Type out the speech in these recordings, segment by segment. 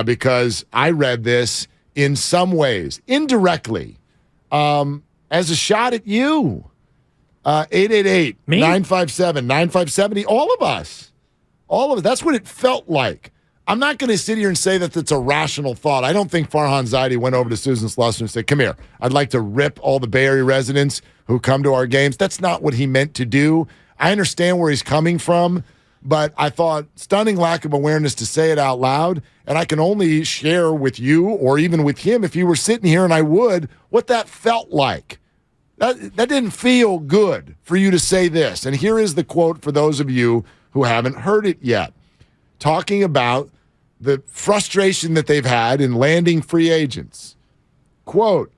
because I read this in some ways, indirectly, as a shot at you. 888-957-9570. All of us. That's what it felt like. I'm not going to sit here and say that that's a rational thought. I don't think Farhan Zaidi went over to Susan Slusser and said, come here, I'd like to rip all the Bay Area residents who come to our games. That's not what he meant to do. I understand where he's coming from, but I thought stunning lack of awareness to say it out loud, and I can only share with you or even with him if he were sitting here, and I would, what that felt like. That didn't feel good for you to say this. And here is the quote for those of you who haven't heard it yet, talking about the frustration that they've had in landing free agents. Quote,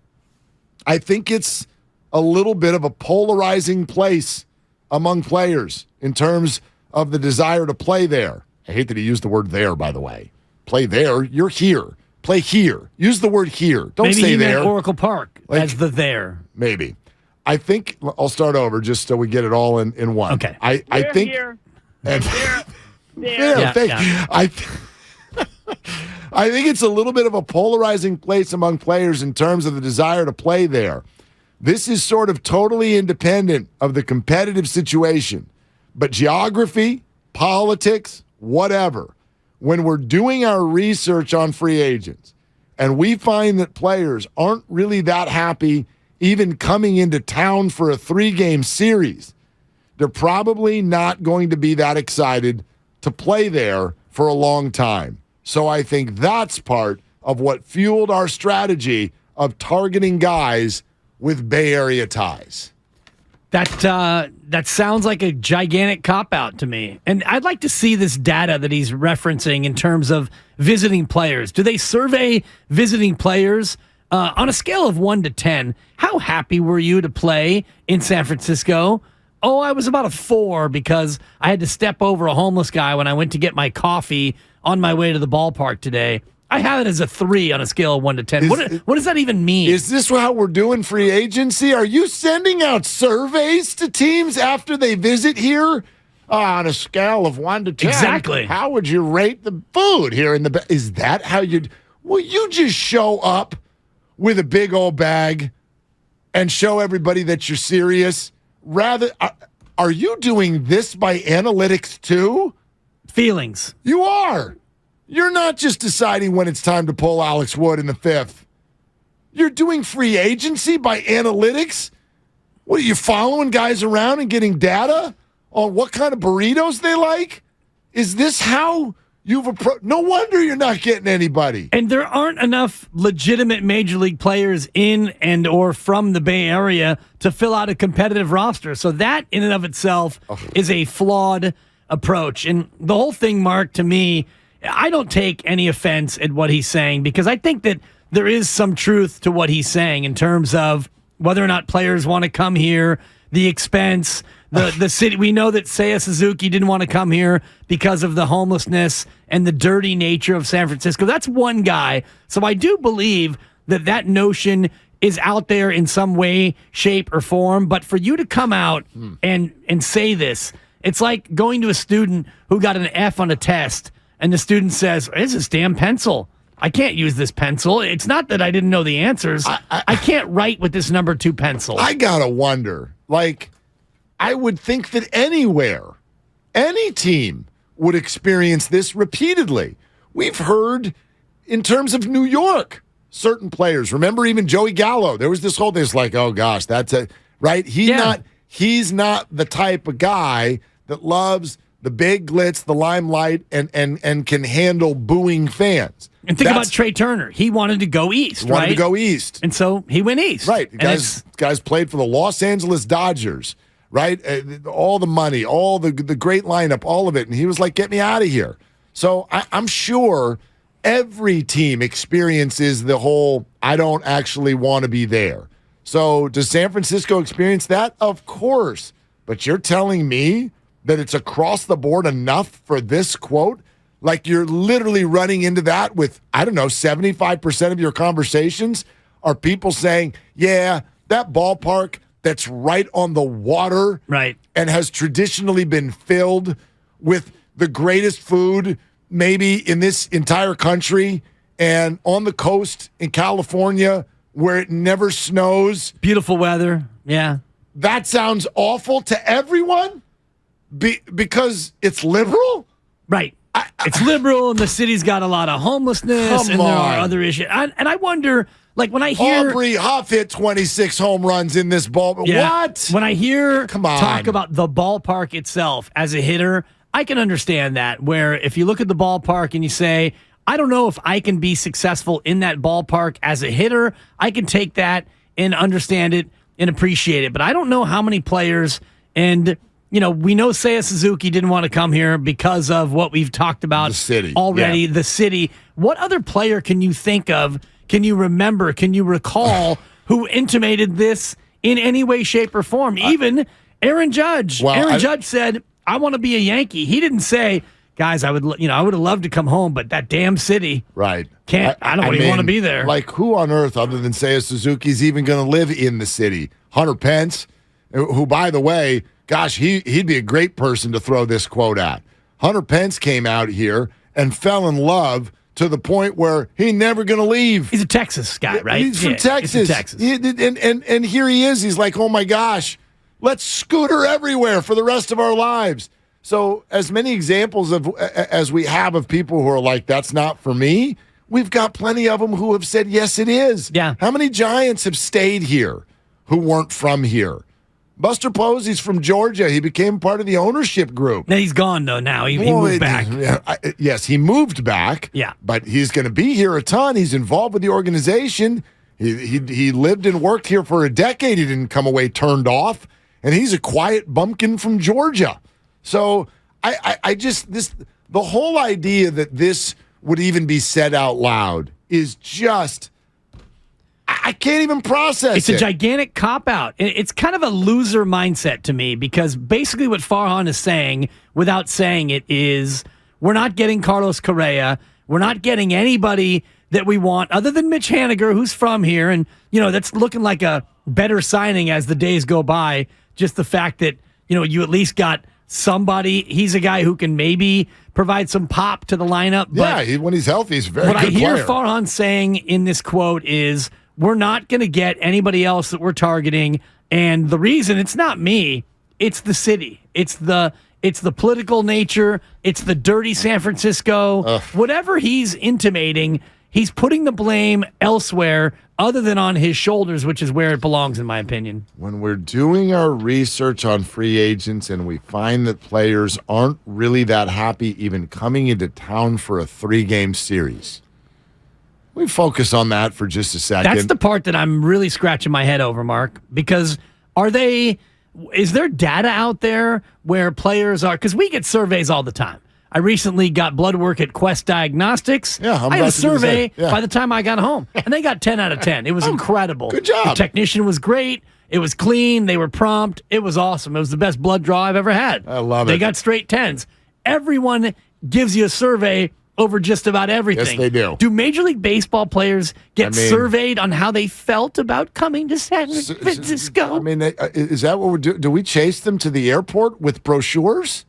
I think it's a little bit of a polarizing place among players in terms of the desire to play there. I hate that he used the word there, by the way. Play there. You're here. Play here. Use the word here. Don't maybe say he there. Meant Oracle Park as the there. Maybe. I think I'll start over just so we get it all in one. Okay. I think here. And, Yeah, I think it's a little bit of a polarizing place among players in terms of the desire to play there. This is sort of totally independent of the competitive situation. But geography, politics, whatever, when we're doing our research on free agents and we find that players aren't really that happy even coming into town for a 3-game series, they're probably not going to be that excited to play there for a long time. So I think that's part of what fueled our strategy of targeting guys with Bay Area ties. That sounds like a gigantic cop-out to me. And I'd like to see this data that he's referencing in terms of visiting players. Do they survey visiting players? On a scale of 1 to 10, how happy were you to play in San Francisco? Oh, I was about a 4 because I had to step over a homeless guy when I went to get my coffee on my way to the ballpark today. I have it as a 3 on a scale of 1 to 10. What does that even mean? Is this how we're doing free agency? Are you sending out surveys to teams after they visit here? On a scale of 1 to 10. Exactly. How would you rate the food here in the... Is that how you... Will you just show up with a big old bag and show everybody that you're serious? Rather, are you doing this by analytics too? Feelings. You are. You're not just deciding when it's time to pull Alex Wood in the 5th. You're doing free agency by analytics? What, are you following guys around and getting data on what kind of burritos they like? Is this how you've approached? No wonder you're not getting anybody. And there aren't enough legitimate major league players in and or from the Bay Area to fill out a competitive roster. So that in and of itself is a flawed approach. And the whole thing, Mark, to me, I don't take any offense at what he's saying because I think that there is some truth to what he's saying in terms of whether or not players want to come here, the expense, the city. We know that Seiya Suzuki didn't want to come here because of the homelessness and the dirty nature of San Francisco. That's one guy. So I do believe that notion is out there in some way, shape, or form. But for you to come out and say this, it's like going to a student who got an F on a test and the student says, "It's this damn pencil. I can't use this pencil. It's not that I didn't know the answers. I can't write with this number 2 pencil." I gotta wonder. Like, I would think that anywhere, any team would experience this repeatedly. We've heard in terms of New York, certain players. Remember even Joey Gallo. There was this whole thing. It's like, oh gosh, that's a right. He's not the type of guy that loves the big glitz, the limelight, and can handle booing fans. And think about Trey Turner. He wanted to go east, wanted to go east. And so he went east. Right. Guys played for the Los Angeles Dodgers, right? All the money, all the great lineup, all of it. And he was like, get me out of here. So I'm sure every team experiences the whole, I don't actually want to be there. So does San Francisco experience that? Of course. But you're telling me that it's across the board enough for this quote? Like you're literally running into that with, I don't know, 75% of your conversations are people saying, yeah, that ballpark that's right on the water, right, and has traditionally been filled with the greatest food maybe in this entire country and on the coast in California where it never snows. Beautiful weather. Yeah. That sounds awful to everyone because it's liberal? Right. It's liberal, and the city's got a lot of homelessness, and there are other issues. And I wonder, like, when I hear Aubrey Huff hit 26 home runs in this ball. Yeah. What? When I hear talk on. about the ballpark itself as a hitter, I can understand that. Where if you look at the ballpark and you say, I don't know if I can be successful in that ballpark as a hitter, I can take that and understand it and appreciate it. But I don't know how many players, and we know Seiya Suzuki didn't want to come here because of what we've talked about already, the city. What other player can you think of, can you remember, can you recall who intimated this in any way, shape, or form? Even Aaron Judge. Well, Aaron Judge said, I want to be a Yankee. He didn't say, guys, I would have loved to come home, but that damn city. Right. I don't even want to be there. Like, who on earth other than Seiya Suzuki is even going to live in the city? Hunter Pence, who, by the way, gosh, he'd be a great person to throw this quote at. Hunter Pence came out here and fell in love to the point where he's never going to leave. He's a Texas guy, right? He's from Texas. He's from Texas. And here he is. He's like, oh, my gosh, let's scooter everywhere for the rest of our lives. So as many examples as we have of people who are like, that's not for me, we've got plenty of them who have said, yes, it is. Yeah. How many Giants have stayed here who weren't from here? Buster Posey's from Georgia. He became part of the ownership group. Now he's gone, though, now. He moved back. Yes, he moved back. Yeah. But he's going to be here a ton. He's involved with the organization. He lived and worked here for a decade. He didn't come away turned off. And he's a quiet bumpkin from Georgia. So the whole idea that this would even be said out loud is just, I can't even process it. It's a gigantic cop-out. It's kind of a loser mindset to me because basically what Farhan is saying, without saying it, is we're not getting Carlos Correa. We're not getting anybody that we want other than Mitch Haniger, who's from here. And, that's looking like a better signing as the days go by. Just the fact that, you at least got somebody. He's a guy who can maybe provide some pop to the lineup. But when he's healthy, he's a very good player. What I hear Farhan saying in this quote is, we're not going to get anybody else that we're targeting. And the reason, it's not me, it's the city. It's the political nature. It's the dirty San Francisco. Whatever he's intimating, he's putting the blame elsewhere other than on his shoulders, which is where it belongs, in my opinion. When we're doing our research on free agents and we find that players aren't really that happy even coming into town for a 3-game series, we focus on that for just a second. That's the part that I'm really scratching my head over, Mark, because is there data out there where players are, because we get surveys all the time. I recently got blood work at Quest Diagnostics. Yeah, I had a survey by the time I got home, and they got 10 out of 10. It was incredible. Good job. The technician was great. It was clean. They were prompt. It was awesome. It was the best blood draw I've ever had. I love it. They got straight 10s. Everyone gives you a survey over just about everything. Yes, they do. Do Major League Baseball players get surveyed on how they felt about coming to San Francisco? Is that what we're doing? Do we chase them to the airport with brochures?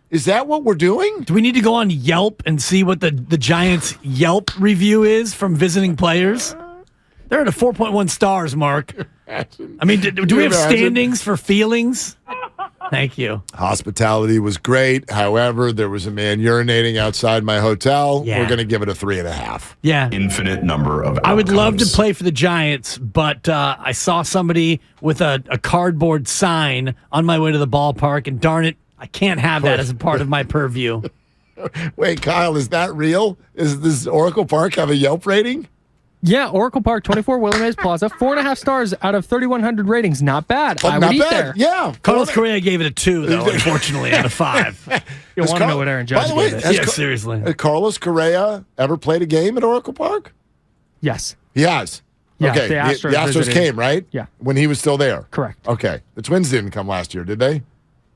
Is that what we're doing? Do we need to go on Yelp and see what the Giants' Yelp review is from visiting players? They're at a 4.1 stars, Mark. Do we have standings for feelings? Thank you. Hospitality was great. However, there was a man urinating outside my hotel. Yeah. We're going to give it a 3.5. Yeah. Infinite number of outcomes. I would love to play for the Giants, but I saw somebody with a cardboard sign on my way to the ballpark, and darn it, I can't have that as a part of my purview. Wait, Kyle, is that real? Does Oracle Park have a Yelp rating? Yeah, Oracle Park, 24 William Mays Plaza, 4.5 stars out of 3,100 ratings. Not bad. But I not would eat bad. there. Yeah. Carlos Correa gave it a 2, though, unfortunately, out of 5. You'll want to know what Aaron Judge gave it. Yeah, seriously. Has Carlos Correa ever played a game at Oracle Park? Yes. He has. Yeah, okay. the Astros visited. Came, right? Yeah. When he was still there. Correct. Okay. The Twins didn't come last year, did they?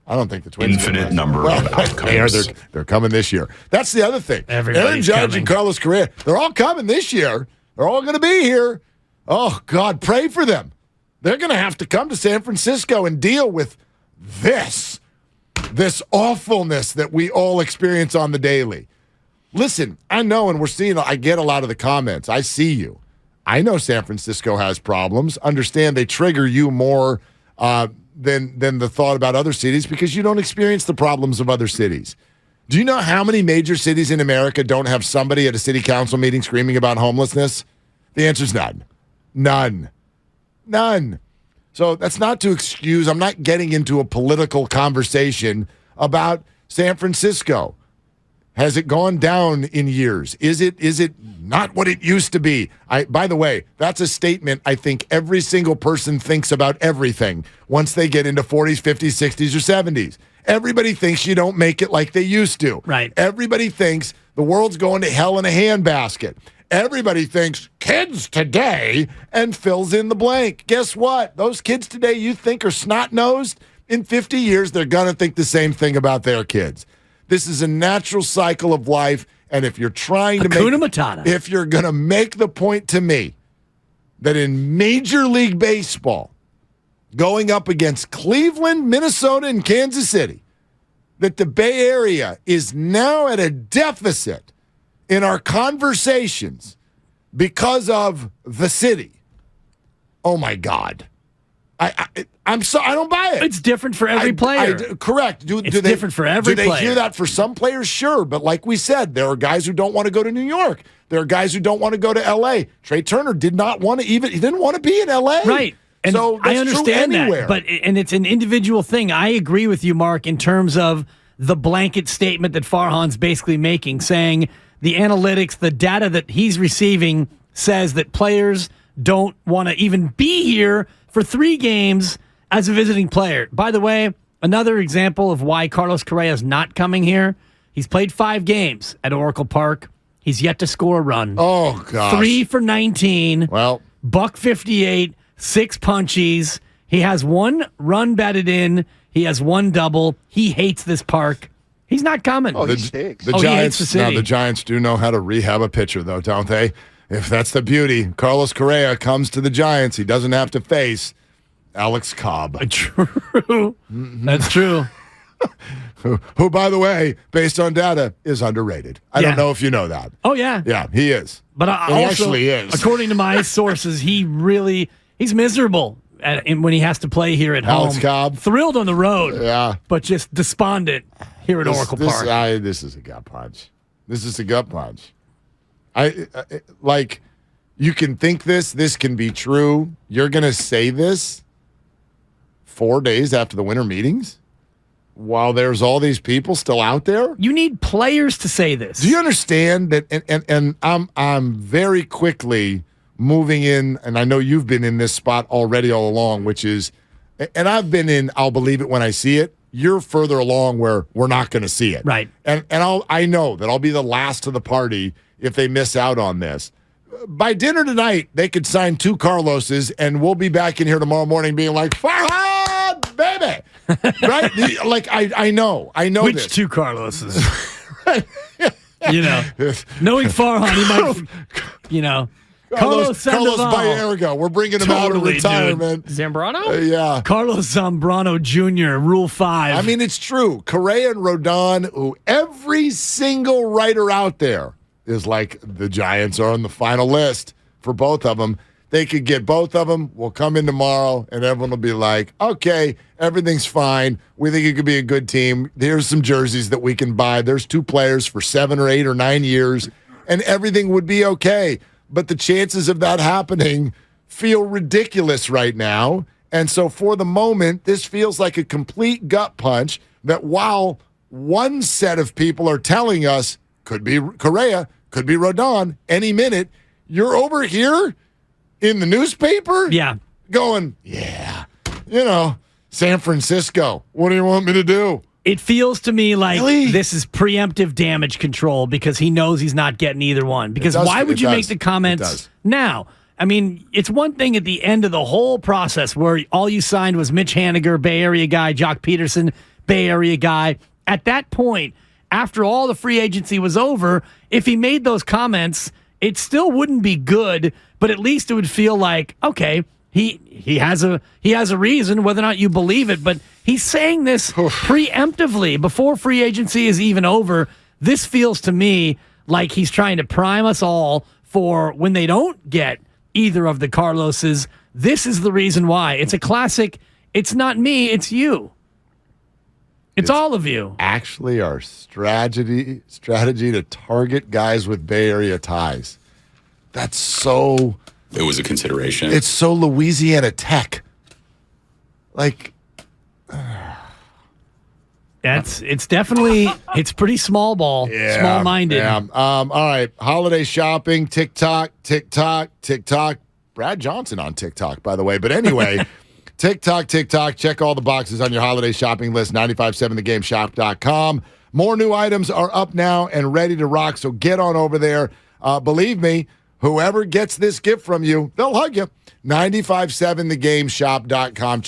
I don't think the Twins. Infinite number of outcomes. They're coming this year. That's the other thing. Aaron Judge coming. and Carlos Correa, they're all coming this year. They're all going to be here. Oh, God, pray for them. They're going to have to come to San Francisco and deal with this awfulness that we all experience on the daily. listen, I know, and I get a lot of the comments. I see you. I know San Francisco has problems. Understand they trigger you more than the thought about other cities because you don't experience the problems of other cities. Do you know how many major cities in America don't have somebody at a city council meeting screaming about homelessness? The answer is none. None. So that's not to excuse. I'm not getting into a political conversation about San Francisco. Has it gone down in years? Is it not what it used to be? By the way, that's a statement I think every single person thinks about everything once they get into 40s, 50s, 60s, or 70s. Everybody thinks you don't make it like they used to. Right. Everybody thinks the world's going to hell in a handbasket. Everybody thinks kids today and fills in the blank. Guess what? Those kids today you think are snot-nosed, in 50 years they're going to think the same thing about their kids. This is a natural cycle of life, and if you're trying to Hakuna Matata. if you're going to make the point to me that in Major League Baseball, going up against Cleveland, Minnesota, and Kansas City, that the Bay Area is now at a deficit in our conversations because of the city. Oh my God. I'm sorry, I don't buy it. It's different for every player. Correct. It's different for every player. Do they hear that for some players? Sure. But like we said, there are guys who don't want to go to New York. There are guys who don't want to go to L.A. Trey Turner didn't want to be in L.A. Right. And so I understand that. But it's an individual thing. I agree with you, Mark, in terms of the blanket statement that Farhan's basically making, saying the analytics, the data that he's receiving says that players don't want to even be here for 3 games as a visiting player. By the way, another example of why Carlos Correa is not coming here. He's played 5 games at Oracle Park. He's yet to score a run. Oh, gosh. 3 for 19. Well, $158, 6 punchies. He has 1 run batted in. He has 1 double. He hates this park. He's not coming. the he hates Giants. the city. The Giants do know how to rehab a pitcher, though, don't they? If that's the beauty, Carlos Correa comes to the Giants. He doesn't have to face Alex Cobb. True. That's true. Who, by the way, based on data, is underrated. I don't know if you know that. Oh, yeah. Yeah, he is. But he also, actually is. According to my sources, he's miserable when he has to play here at home. Alex Cobb. Thrilled on the road. Yeah. But just despondent here at Oracle Park. This is a gut punch. You can think this can be true. You're going to say this 4 days after the winter meetings while there's all these people still out there? You need players to say this. Do you understand that? And I'm very quickly moving in, and I know you've been in this spot already all along, which is, and I've been in, I'll believe it when I see it. You're further along where we're not going to see it. Right. And I know that I'll be the last to the party if they miss out on this. By dinner tonight, they could sign 2 Carloses, and we'll be back in here tomorrow morning being like, Farhan, baby! Right? I know Which this. 2 Carloses? Knowing Farhan, he might, Carlos Baerga. We're bringing him out of retirement. Dude. Zambrano? Yeah. Carlos Zambrano Jr., Rule 5. I mean, it's true. Correa and Rodon, who every single writer out there is like, the Giants are on the final list for both of them. They could get both of them. We'll come in tomorrow, and everyone will be like, okay, everything's fine. We think it could be a good team. Here's some jerseys that we can buy. There's 2 players for 7 or 8 or 9 years, and everything would be okay. But the chances of that happening feel ridiculous right now. And so for the moment, this feels like a complete gut punch that while one set of people are telling us, could be Correa, could be Rodon, any minute, you're over here in the newspaper going, San Francisco, what do you want me to do? It feels to me like this is preemptive damage control because he knows he's not getting either one. Because why would you make the comments now? I mean, it's one thing at the end of the whole process where all you signed was Mitch Haniger, Bay Area guy, Jock Peterson, Bay Area guy. At that point, after all the free agency was over, if he made those comments, it still wouldn't be good, but at least it would feel like, okay, he has a reason, whether or not you believe it, but he's saying this preemptively before free agency is even over. This feels to me like he's trying to prime us all for when they don't get either of the Carloses. This is the reason why. It's a classic. It's not me, it's you. It's all of you. Actually, our strategy to target guys with Bay Area ties. That's so... It was a consideration. It's so Louisiana Tech. Like... It's definitely, it's pretty small ball, small-minded. Yeah. All right, holiday shopping, TikTok. Brad Johnson on TikTok, by the way. But anyway... TikTok. Check all the boxes on your holiday shopping list, 957thegameshop.com. More new items are up now and ready to rock, so get on over there. Believe me, whoever gets this gift from you, they'll hug you. 957thegameshop.com.